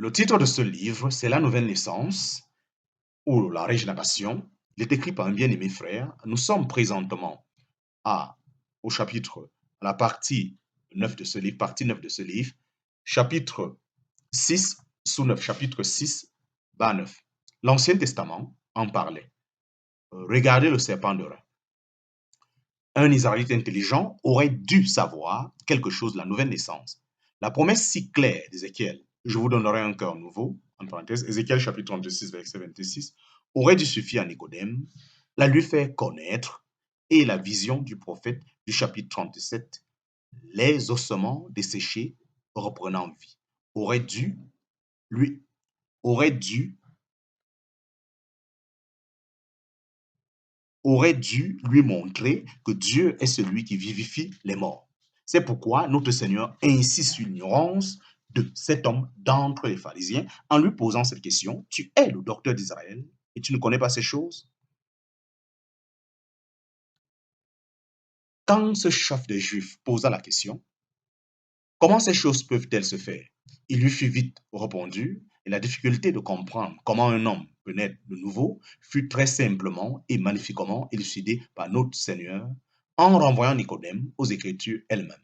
Le titre de ce livre, c'est La Nouvelle Naissance ou La Régénération. Il est écrit par un bien-aimé frère. Nous sommes présentement à, au chapitre, à la partie 9 de ce livre, chapitre 6 sous 9, chapitre 6, bas 9. L'Ancien Testament en parlait. Regardez le serpent de Rein. Un Israélite intelligent aurait dû savoir quelque chose de la nouvelle naissance. La promesse si claire d'Ézéchiel, je vous donnerai un cœur nouveau, en parenthèse, Ézéchiel chapitre 36, verset 26, aurait dû suffire à Nicodème, la lui faire connaître, et la vision du prophète du chapitre 37, les ossements desséchés reprenant vie, aurait dû lui montrer que Dieu est celui qui vivifie les morts. C'est pourquoi notre Seigneur insiste sur l'ignorance de cet homme d'entre les pharisiens en lui posant cette question: tu es le docteur d'Israël et tu ne connais pas ces choses? Quand ce chef des Juifs posa la question, comment ces choses peuvent-elles se faire? Il lui fut vite répondu, et la difficulté de comprendre comment un homme peut naître de nouveau fut très simplement et magnifiquement élucidée par notre Seigneur en renvoyant Nicodème aux Écritures elles-mêmes.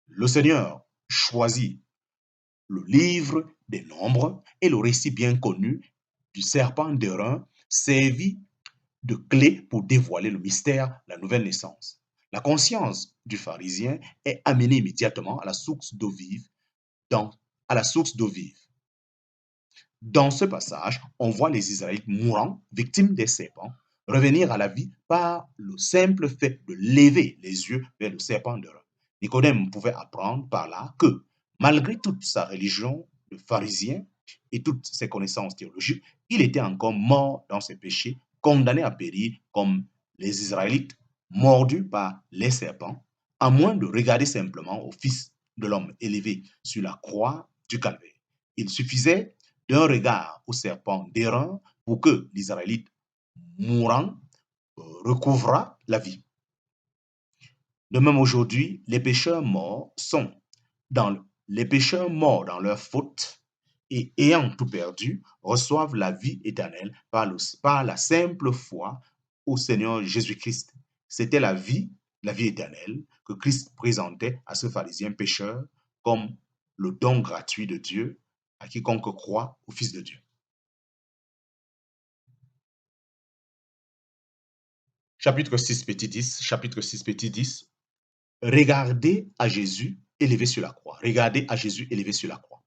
Le Seigneur choisit le livre des Nombres et le récit bien connu du serpent d'airain servit de clé pour dévoiler le mystère de la nouvelle naissance. La conscience du pharisien est amenée immédiatement à la source d'eau vive. Dans ce passage, on voit les Israélites mourants, victimes des serpents, revenir à la vie par le simple fait de lever les yeux vers le serpent d'airain. Nicodème pouvait apprendre par là que, malgré toute sa religion de pharisien et toutes ses connaissances théologiques, il était encore mort dans ses péchés, condamné à périr comme les Israélites mordus par les serpents, à moins de regarder simplement au Fils de l'homme élevé sur la croix du Calvaire. Il suffisait d'un regard au serpent d'airain pour que l'Israélite mourant recouvra la vie. De même aujourd'hui, les pécheurs morts dans leur faute et ayant tout perdu, reçoivent la vie éternelle par la simple foi au Seigneur Jésus-Christ. C'était la vie éternelle que Christ présentait à ce pharisien pécheur comme le don gratuit de Dieu à quiconque croit au Fils de Dieu. Chapitre 6, petit 10. Regardez à Jésus élevé sur la croix. Regardez à Jésus élevé sur la croix.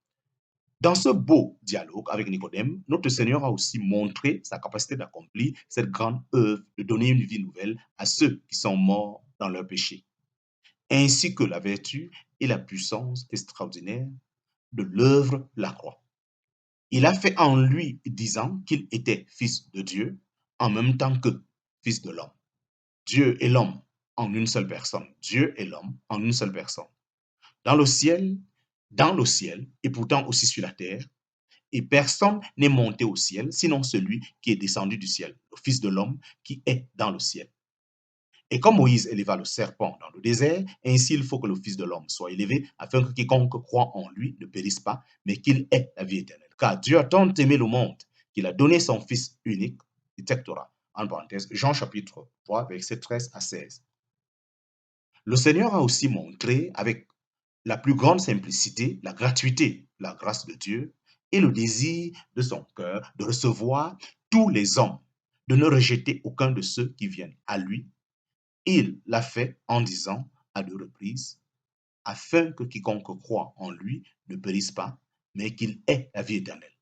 Dans ce beau dialogue avec Nicodème, notre Seigneur a aussi montré sa capacité d'accomplir cette grande œuvre de donner une vie nouvelle à ceux qui sont morts dans leur péché, ainsi que la vertu et la puissance extraordinaire de l'œuvre de la croix. Il a fait en lui disant qu'il était fils de Dieu en même temps que fils de l'homme. Dieu et l'homme en une seule personne. Dieu et l'homme en une seule personne. Dans le ciel et pourtant aussi sur la terre, et personne n'est monté au ciel, sinon celui qui est descendu du ciel, le Fils de l'homme qui est dans le ciel. Et comme Moïse éleva le serpent dans le désert, ainsi il faut que le Fils de l'homme soit élevé, afin que quiconque croit en lui ne périsse pas, mais qu'il ait la vie éternelle. Car Dieu a tant aimé le monde qu'il a donné son Fils unique, etc. En parenthèse, Jean chapitre 3, versets 13 à 16. Le Seigneur a aussi montré avec la plus grande simplicité la gratuité, la grâce de Dieu et le désir de son cœur de recevoir tous les hommes, de ne rejeter aucun de ceux qui viennent à lui. Il l'a fait en disant à 2 reprises, afin que quiconque croit en lui ne périsse pas, mais qu'il ait la vie éternelle.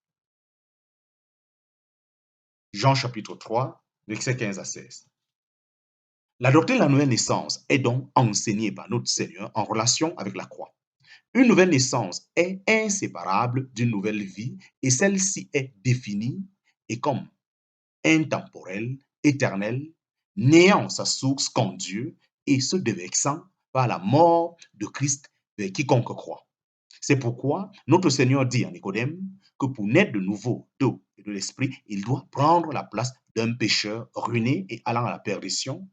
Jean chapitre 3, versets 15 à 16. La doctrine de la nouvelle naissance est donc enseignée par notre Seigneur en relation avec la croix. Une nouvelle naissance est inséparable d'une nouvelle vie et celle-ci est définie et comme intemporelle, éternelle, n'ayant sa source qu'en Dieu et se déversant par la mort de Christ vers quiconque croit. C'est pourquoi notre Seigneur dit à Nicodème que pour naître de nouveau d'eau et de l'esprit, il doit prendre la place d'un pécheur ruiné et allant à la perdition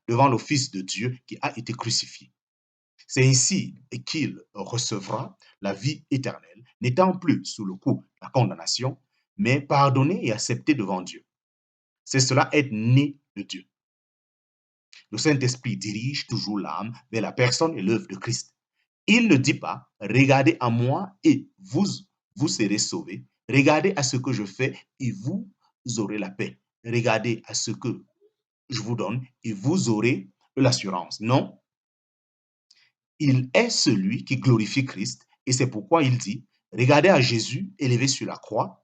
devant le Fils de Dieu qui a été crucifié. C'est ainsi qu'il recevra la vie éternelle, n'étant plus sous le coup de la condamnation, mais pardonné et accepté devant Dieu. C'est cela être né de Dieu. Le Saint-Esprit dirige toujours l'âme vers la personne et l'œuvre de Christ. Il ne dit pas, regardez à moi et vous serez sauvés. Regardez à ce que je fais et vous aurez la paix. Regardez à ce que je vous donne et vous aurez l'assurance. Non, il est celui qui glorifie Christ et c'est pourquoi il dit, regardez à Jésus élevé sur la croix,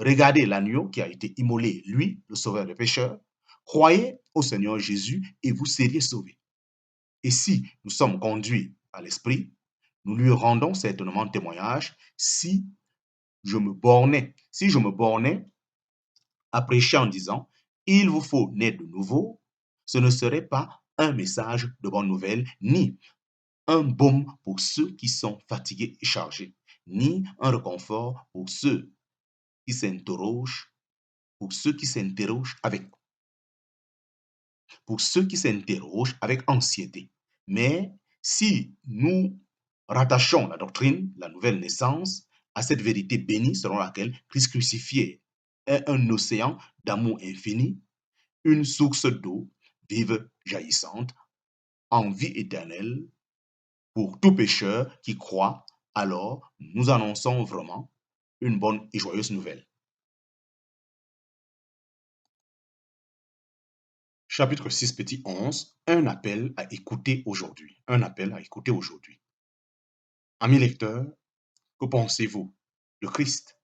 regardez l'agneau qui a été immolé, lui, le sauveur des pécheurs, croyez au Seigneur Jésus et vous serez sauvés. Et si nous sommes conduits à l'Esprit, nous lui rendons certainement témoignage si je me bornais à prêcher en disant, il vous faut naître de nouveau, ce ne serait pas un message de bonne nouvelle, ni un baume pour ceux qui sont fatigués et chargés, ni un réconfort qui s'interrogent, pour ceux qui s'interrogent avec anxiété. Mais si nous rattachons la doctrine, la nouvelle naissance, à cette vérité bénie selon laquelle Christ crucifié est un océan d'amour infini, une source d'eau vive jaillissante en vie éternelle pour tout pécheur qui croit, alors nous annonçons vraiment une bonne et joyeuse nouvelle. Chapitre 6, petit 11, un appel à écouter aujourd'hui. Un appel à écouter aujourd'hui. Amis lecteurs, que pensez-vous de Christ?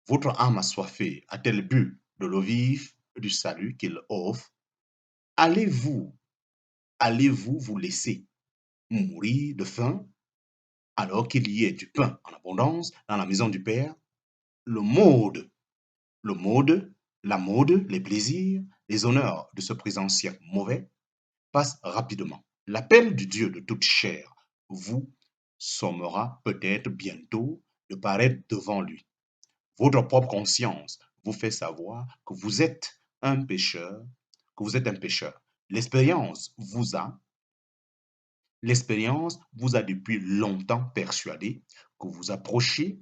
Votre âme assoiffée a-t-elle bu de l'eau vive du salut qu'il offre? Allez-vous vous laisser mourir de faim alors qu'il y ait du pain en abondance dans la maison du Père? Le monde, la mode, les plaisirs, les honneurs de ce présent siècle mauvais passent rapidement. L'appel du Dieu de toute chair vous sommera peut-être bientôt de paraître devant lui. Votre propre conscience vous fait savoir que vous êtes un pécheur, L'expérience vous a depuis longtemps persuadé que vous approchez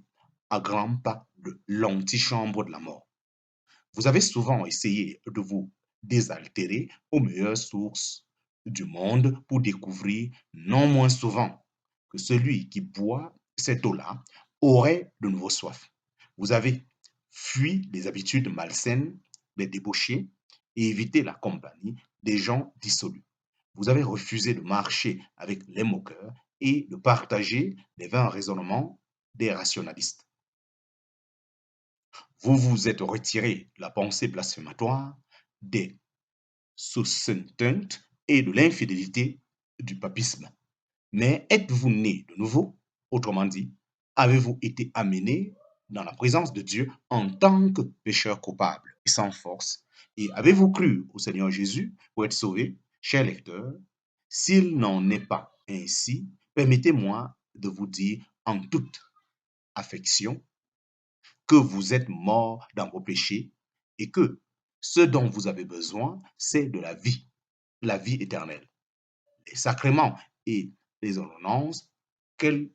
à grands pas de l'antichambre de la mort. Vous avez souvent essayé de vous désaltérer aux meilleures sources du monde pour découvrir non moins souvent que celui qui boit cette eau-là aurait de nouveau soif. Vous avez fui les habitudes malsaines des débauchés et évité la compagnie des gens dissolus. Vous avez refusé de marcher avec les moqueurs et de partager les vains raisonnements des rationalistes. Vous vous êtes retiré de la pensée blasphématoire, des sous-sentences et de l'infidélité du papisme. Mais êtes-vous né de nouveau? Autrement dit, avez-vous été amené dans la présence de Dieu en tant que pécheur coupable et sans force? Et avez-vous cru au Seigneur Jésus pour être sauvé? Chers lecteurs, s'il n'en est pas ainsi, permettez-moi de vous dire en toute affection que vous êtes morts dans vos péchés et que ce dont vous avez besoin, c'est de la vie éternelle. Les sacrements et les ordonnances, quels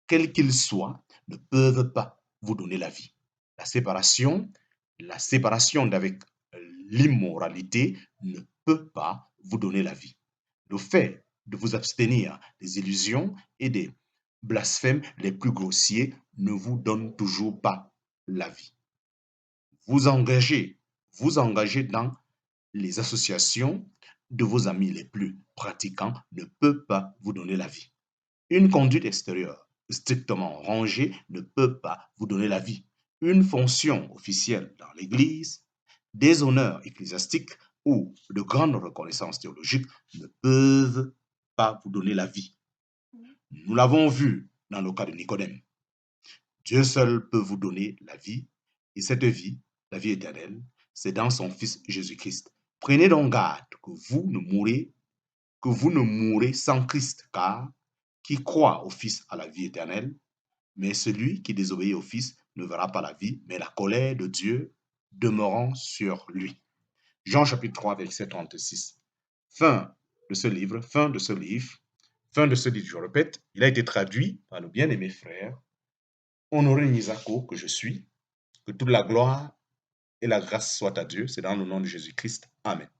qu'ils soient, ne peuvent pas vous donner la vie. La séparation d'avec l'immoralité ne peut pas vous donner la vie. Le fait de vous abstenir des illusions et des blasphèmes les plus grossiers ne vous donne toujours pas la vie. Vous engagez dans les associations de vos amis les plus pratiquants ne peut pas vous donner la vie. Une conduite extérieure strictement rangée ne peut pas vous donner la vie. Une fonction officielle dans l'Église, des honneurs ecclésiastiques ou de grandes reconnaissances théologiques ne peuvent pas vous donner la vie. Nous l'avons vu dans le cas de Nicodème. Dieu seul peut vous donner la vie, et cette vie, la vie éternelle, c'est dans son Fils Jésus-Christ. Prenez donc garde que vous ne mourrez sans Christ, car qui croit au Fils a la vie éternelle, mais celui qui désobéit au Fils ne verra pas la vie, mais la colère de Dieu demeurant sur lui. Jean chapitre 3, verset 36. Fin de ce livre, Fin de ce livre, je répète, il a été traduit par le bien-aimé frère Honoré Nizako, que je suis. Que toute la gloire et la grâce soient à Dieu. C'est dans le nom de Jésus-Christ. Amen.